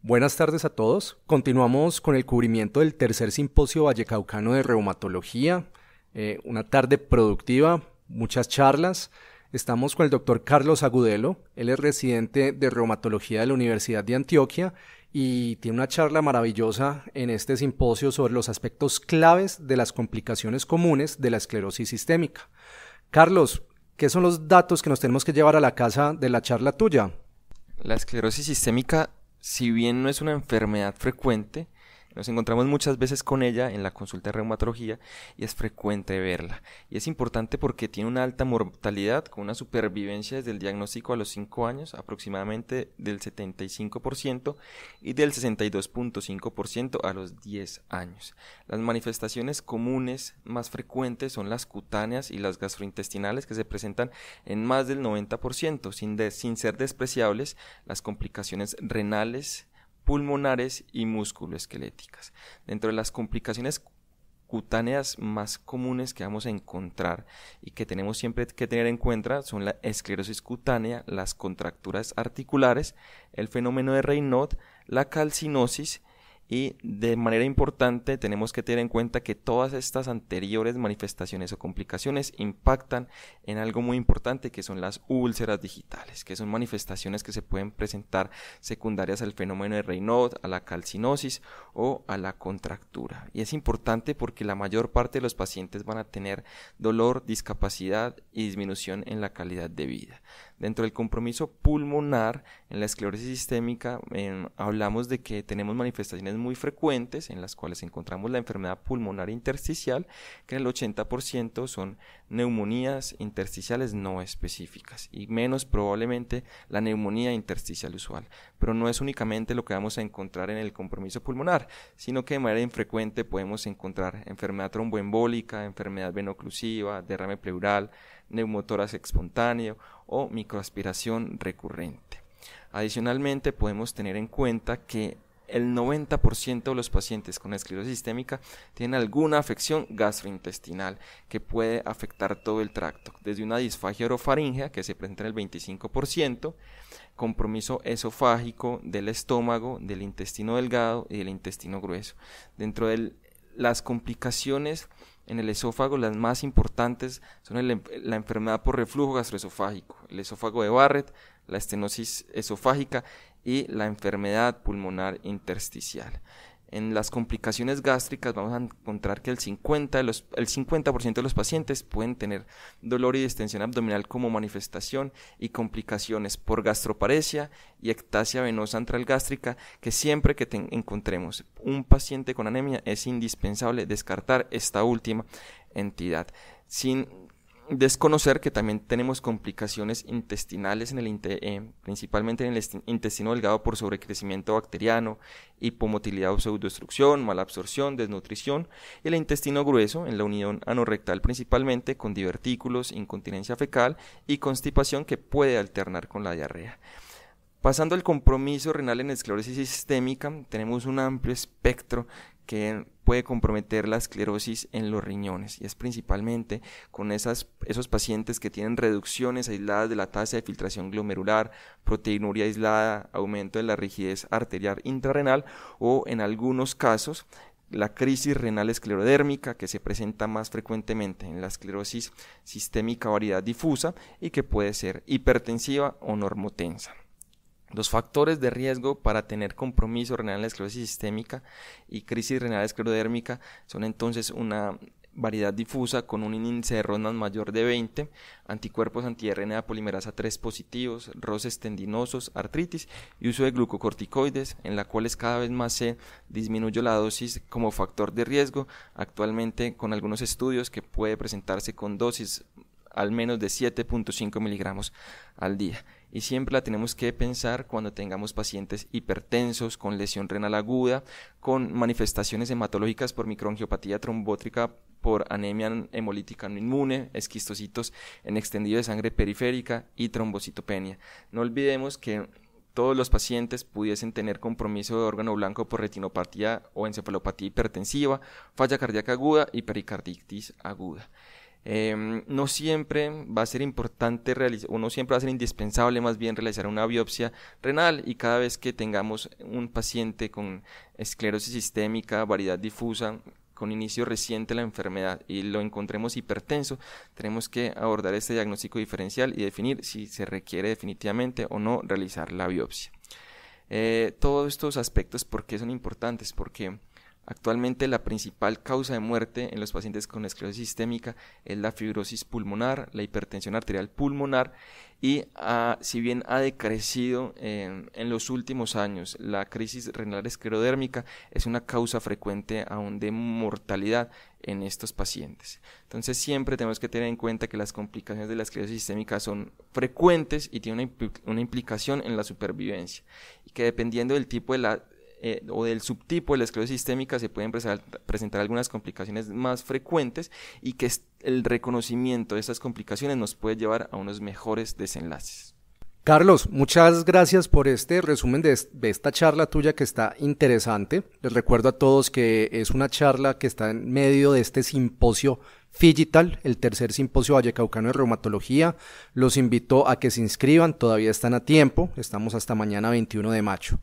Buenas tardes a todos. Continuamos con el cubrimiento del tercer simposio vallecaucano de reumatología. Una tarde productiva, muchas charlas. Estamos con el doctor Carlos Agudelo. Él es residente de reumatología de la Universidad de Antioquia y tiene una charla maravillosa en este simposio sobre los aspectos claves de las complicaciones comunes de la esclerosis sistémica. Carlos, ¿qué son los datos que nos tenemos que llevar a la casa de la charla tuya? La esclerosis sistémica, si bien no es una enfermedad frecuente, nos encontramos muchas veces con ella en la consulta de reumatología y es frecuente verla. Y es importante porque tiene una alta mortalidad con una supervivencia desde el diagnóstico a los 5 años, aproximadamente del 75% y del 62.5% a los 10 años. Las manifestaciones comunes más frecuentes son las cutáneas y las gastrointestinales, que se presentan en más del 90%, sin ser despreciables las complicaciones renales, pulmonares y musculoesqueléticas. Dentro de las complicaciones cutáneas más comunes que vamos a encontrar y que tenemos siempre que tener en cuenta son la esclerosis cutánea, las contracturas articulares, el fenómeno de Raynaud, la calcinosis. Y de manera importante tenemos que tener en cuenta que todas estas anteriores manifestaciones o complicaciones impactan en algo muy importante, que son las úlceras digitales, que son manifestaciones que se pueden presentar secundarias al fenómeno de Raynaud, a la calcinosis o a la contractura. Y es importante porque la mayor parte de los pacientes van a tener dolor, discapacidad y disminución en la calidad de vida. Dentro del compromiso pulmonar, en la esclerosis sistémica, hablamos de que tenemos manifestaciones muy frecuentes en las cuales encontramos la enfermedad pulmonar intersticial, que en el 80% son neumonías intersticiales no específicas y menos probablemente la neumonía intersticial usual. Pero no es únicamente lo que vamos a encontrar en el compromiso pulmonar, sino que de manera infrecuente podemos encontrar enfermedad tromboembólica, enfermedad venoclusiva, derrame pleural, neumotórax espontáneo o microaspiración recurrente. Adicionalmente, podemos tener en cuenta que el 90% de los pacientes con esclerosis sistémica tienen alguna afección gastrointestinal que puede afectar todo el tracto, desde una disfagia orofaríngea que se presenta en el 25%, compromiso esofágico del estómago, del intestino delgado y del intestino grueso. Dentro de las complicaciones en el esófago, las más importantes son la enfermedad por reflujo gastroesofágico, el esófago de Barrett, la estenosis esofágica y la enfermedad pulmonar intersticial. En las complicaciones gástricas vamos a encontrar que el 50% de los pacientes pueden tener dolor y distensión abdominal como manifestación y complicaciones por gastroparesia y ectasia venosa antral gástrica, que siempre que encontremos un paciente con anemia es indispensable descartar esta última entidad, sin desconocer que también tenemos complicaciones intestinales principalmente en el intestino delgado por sobrecrecimiento bacteriano, hipomotilidad o pseudoobstrucción, malabsorción, desnutrición, y el intestino grueso en la unión anorrectal principalmente con divertículos, incontinencia fecal y constipación que puede alternar con la diarrea. Pasando al compromiso renal en esclerosis sistémica, tenemos un amplio espectro que puede comprometer la esclerosis en los riñones, y es principalmente con esos pacientes que tienen reducciones aisladas de la tasa de filtración glomerular, proteinuria aislada, aumento de la rigidez arterial intrarrenal o en algunos casos la crisis renal esclerodérmica, que se presenta más frecuentemente en la esclerosis sistémica variedad difusa y que puede ser hipertensiva o normotensa. Los factores de riesgo para tener compromiso renal en la esclerosis sistémica y crisis renal esclerodérmica son entonces una variedad difusa con un índice de Rodnan mayor de 20, anticuerpos anti-RNA polimerasa 3 positivos, roces tendinosos, artritis y uso de glucocorticoides, en la cual cada vez más se disminuye la dosis como factor de riesgo, actualmente con algunos estudios que puede presentarse con dosis al menos de 7.5 miligramos al día. Y siempre la tenemos que pensar cuando tengamos pacientes hipertensos, con lesión renal aguda, con manifestaciones hematológicas por microangiopatía trombótica, por anemia hemolítica no inmune, esquistocitos en extendido de sangre periférica y trombocitopenia. No olvidemos que todos los pacientes pudiesen tener compromiso de órgano blanco por retinopatía o encefalopatía hipertensiva, falla cardíaca aguda y pericarditis aguda. No siempre va a ser importante o no siempre va a ser indispensable más bien realizar una biopsia renal, y cada vez que tengamos un paciente con esclerosis sistémica, variedad difusa, con inicio reciente de la enfermedad, y lo encontremos hipertenso, tenemos que abordar este diagnóstico diferencial y definir si se requiere definitivamente o no realizar la biopsia. Todos estos aspectos, ¿por qué son importantes? Porque actualmente la principal causa de muerte en los pacientes con esclerosis sistémica es la fibrosis pulmonar, la hipertensión arterial pulmonar, y si bien ha decrecido en los últimos años, la crisis renal esclerodérmica es una causa frecuente aún de mortalidad en estos pacientes. Entonces siempre tenemos que tener en cuenta que las complicaciones de la esclerosis sistémica son frecuentes y tienen una implicación en la supervivencia, y que dependiendo del tipo de o del subtipo de la esclerosis sistémica se pueden presentar algunas complicaciones más frecuentes, y que el reconocimiento de estas complicaciones nos puede llevar a unos mejores desenlaces. Carlos, muchas gracias por este resumen de esta charla tuya, que está interesante. Les recuerdo a todos que es una charla que está en medio de este simposio FIGITAL, el tercer simposio vallecaucano de reumatología. Los invito a que se inscriban, todavía están a tiempo, estamos hasta mañana 21 de mayo.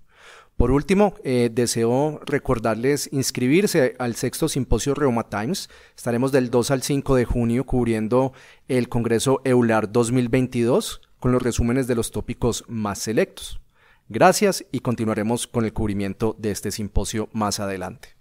Por último, deseo recordarles inscribirse al sexto simposio Reumatimes. Estaremos del 2 al 5 de junio cubriendo el Congreso EULAR 2022 con los resúmenes de los tópicos más selectos. Gracias, y continuaremos con el cubrimiento de este simposio más adelante.